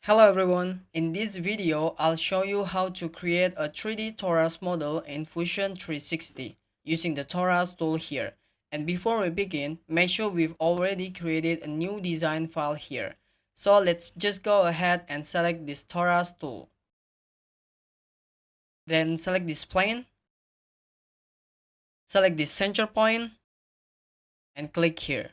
Hello everyone, in this video I'll show you how to create a 3D Torus model in Fusion 360 using the Torus tool here. And before we begin, make sure we've already created a new design file here. So let's just go ahead and select this Torus tool. Then select this plane, select this center point, and click here.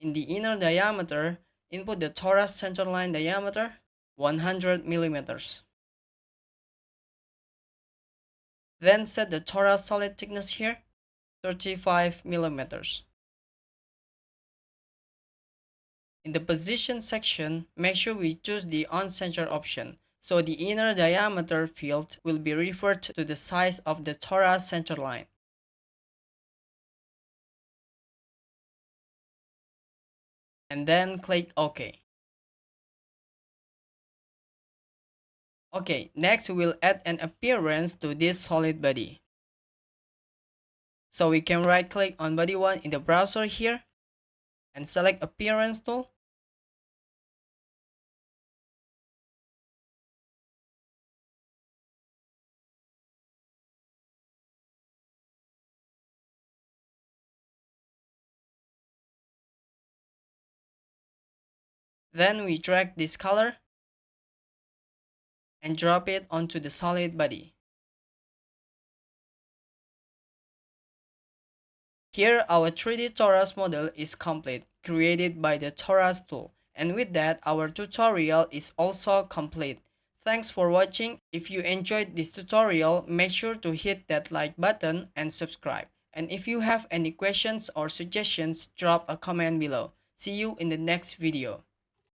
In the inner diameter, input the Torus centerline diameter 100 millimeters. Then set the Torus solid thickness here 35 millimeters. In the position section, make sure we choose the on-center option, so the inner diameter field will be referred to the size of the Torus centerline. And then click OK. Okay, next we will add an appearance to this solid body. So we can right click on body 1 in the browser here and select appearance tool. Then we drag this color and drop it onto the solid body. Here our 3D Torus model is complete, created by the Torus tool. And with that, our tutorial is also complete. Thanks for watching. If you enjoyed this tutorial, make sure to hit that like button and subscribe. And if you have any questions or suggestions, drop a comment below. See you in the next video.